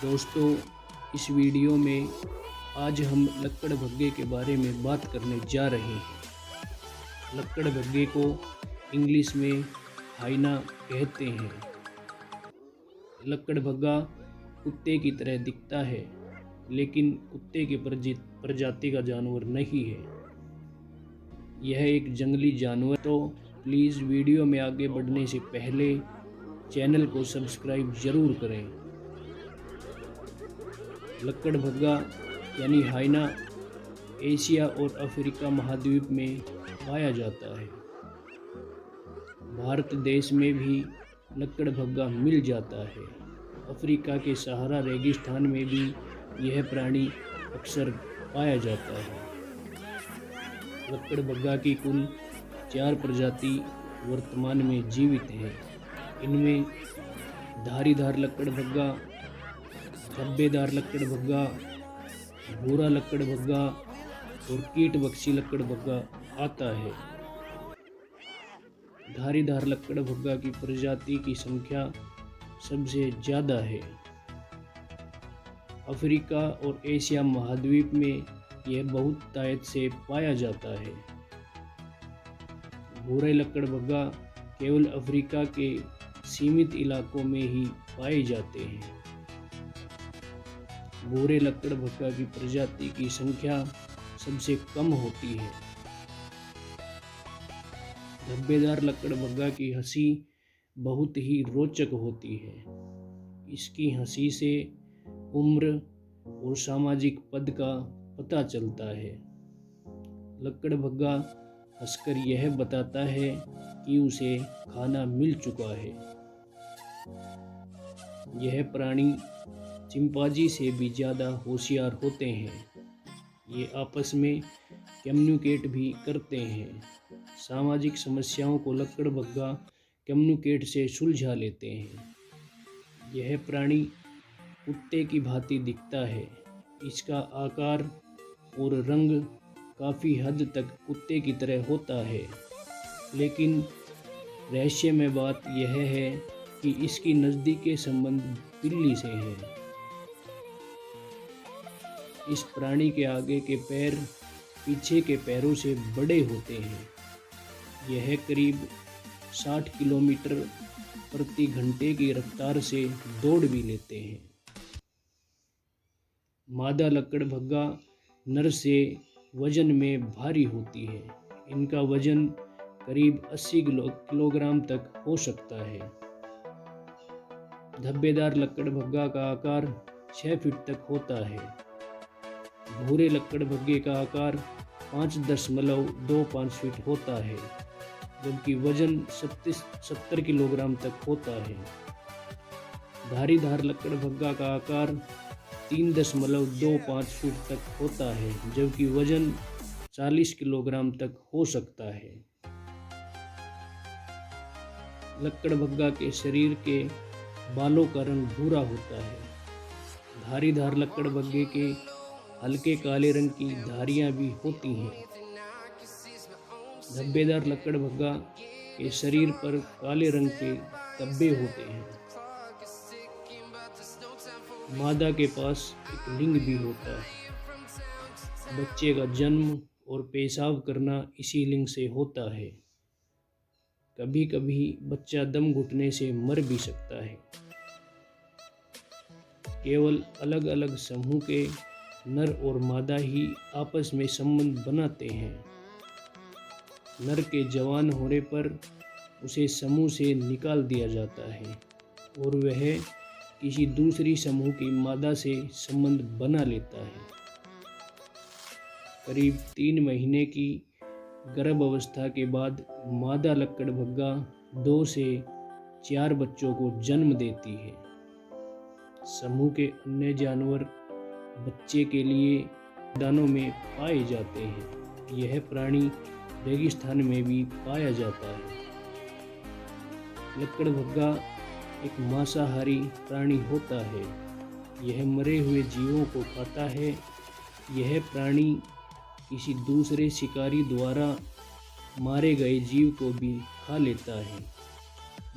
दोस्तों, इस वीडियो में आज हम लक्कड़बग्गे के बारे में बात करने जा रहे हैं। लक्कड़बग्गे को इंग्लिश में हाइना कहते हैं। लक्कड़बग्गा कुत्ते की तरह दिखता है, लेकिन कुत्ते की प्रजाति का जानवर नहीं है। यह एक जंगली जानवर। तो प्लीज़ वीडियो में आगे बढ़ने से पहले चैनल को सब्सक्राइब ज़रूर करें। लक्कड़बग्गा यानी हाइना एशिया और अफ्रीका महाद्वीप में पाया जाता है। भारत देश में भी लक्कड़बग्गा मिल जाता है। अफ्रीका के सहारा रेगिस्तान में भी यह प्राणी अक्सर पाया जाता है। लक्कड़बग्गा की कुल 4 प्रजाति वर्तमान में जीवित है। इनमें धारीदार लक्कड़बग्गा, धब्बेदार लक्कड़बग्गा, भूरा लक्कड़बग्गा और कीटबक्शी लक्कड़बग्गा आता है। धारीदार लक्कड़बग्गा की प्रजाति की संख्या सबसे ज़्यादा है। अफ्रीका और एशिया महाद्वीप में यह बहुत तायत से पाया जाता है। भूरे लक्कड़बग्गा केवल अफ्रीका के सीमित इलाकों में ही पाए जाते हैं। भूरे लक्कड़बग्गा की प्रजाति की संख्या सबसे कम होती है। धब्बेदार लक्कड़बग्गा की हंसी बहुत ही रोचक होती है। इसकी हंसी से उम्र और सामाजिक पद का पता चलता है। लक्कड़बग्गा हंसकर यह बताता है कि उसे खाना मिल चुका है। यह प्राणी चिंपांजी से भी ज़्यादा होशियार होते हैं। ये आपस में कम्युनिकेट भी करते हैं। सामाजिक समस्याओं को लक्कड़बग्गा कम्युनिकेट से सुलझा लेते हैं। यह प्राणी कुत्ते की भांति दिखता है। इसका आकार और रंग काफ़ी हद तक कुत्ते की तरह होता है, लेकिन रहस्यमय बात यह है कि इसकी नज़दीकी संबंध बिल्ली से है। इस प्राणी के आगे के पैर पीछे के पैरों से बड़े होते हैं। यह करीब 60 किलोमीटर प्रति घंटे की रफ्तार से दौड़ भी लेते हैं। मादा लक्कड़बग्गा नर से वजन में भारी होती है। इनका वजन करीब 80 किलोग्राम तक हो सकता है। धब्बेदार लक्कड़बग्गा का आकार 6 फीट तक होता है। भूरे लक्कड़बग्गे का आकार 5.25 फीट होता है, जबकि वजन 70 किलोग्राम तक होता है। धारीदार लक्कड़बग्गा का आकार 3.25 फीट तक होता है, जबकि वजन 40 किलोग्राम तक हो सकता है। लक्कड़बग्गा के शरीर के बालों का रंग भूरा होता है। धारीदार लक्कड़बग्गे के हल्के काले रंग की धारियां भी होती हैं। धब्बेदार लक्कड़बग्गा के शरीर पर काले रंग के धब्बे होते हैं। मादा के पास एक लिंग भी होता है। बच्चे का जन्म और पेशाब करना इसी लिंग से होता है। कभी कभी बच्चा दम घुटने से मर भी सकता है। केवल अलग अलग समूह के नर और मादा ही आपस में संबंध बनाते हैं। नर के जवान होने पर उसे समूह से निकाल दिया जाता है और वह किसी दूसरी समूह की मादा से संबंध बना लेता है। करीब 3 महीने की गर्भ अवस्था के बाद मादा लक्कड़बग्गा 2 से 4 बच्चों को जन्म देती है। समूह के अन्य जानवर बच्चे के लिए मैदानों में पाए जाते हैं। यह प्राणी रेगिस्तान में भी पाया जाता है। लक्कड़बग्गा एक मांसाहारी प्राणी होता है। यह मरे हुए जीवों को खाता है। यह प्राणी किसी दूसरे शिकारी द्वारा मारे गए जीव को भी खा लेता है।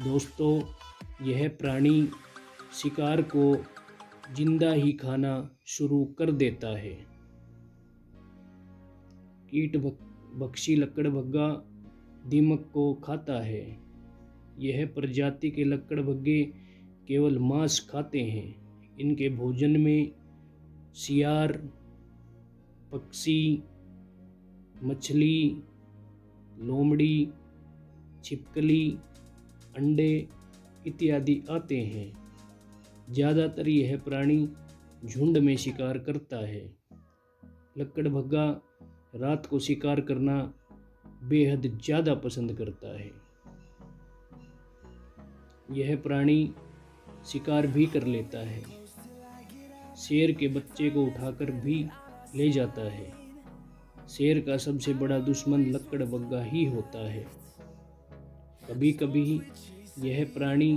दोस्तों, यह प्राणी शिकार को जिंदा ही खाना शुरू कर देता है। कीट भक्षी लकड़बग्गा दीमक को खाता है। यह प्रजाति के लकड़बग्गे केवल मांस खाते हैं। इनके भोजन में सियार, पक्षी, मछली, लोमड़ी, छिपकली, अंडे इत्यादि आते हैं। ज़्यादातर यह प्राणी झुंड में शिकार करता है। लकड़बग्गा रात को शिकार करना बेहद ज़्यादा पसंद करता है। यह प्राणी शिकार भी कर लेता है। शेर के बच्चे को उठाकर भी ले जाता है। शेर का सबसे बड़ा दुश्मन लकड़बग्गा ही होता है। कभी कभी यह प्राणी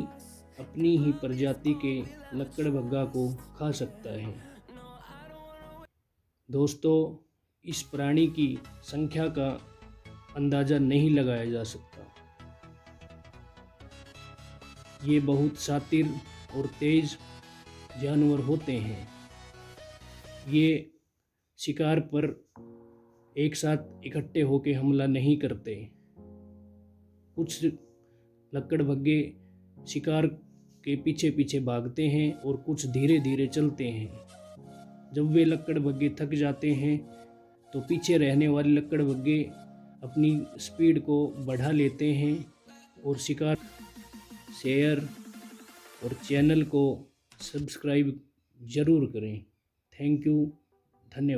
अपनी ही प्रजाति के लकड़बग्गा को खा सकता है। दोस्तों, इस प्राणी की संख्या का अंदाज़ा नहीं लगाया जा सकता। ये बहुत शातिर और तेज जानवर होते हैं। ये शिकार पर एक साथ इकट्ठे होकर हमला नहीं करते। कुछ लकड़बग्गे शिकार के पीछे पीछे भागते हैं और कुछ धीरे धीरे चलते हैं। जब वे लकड़बग्गे थक जाते हैं तो पीछे रहने वाले लकड़बग्गे अपनी स्पीड को बढ़ा लेते हैं और शिकार शेयर और चैनल को सब्सक्राइब ज़रूर करें। थैंक यू, धन्यवाद।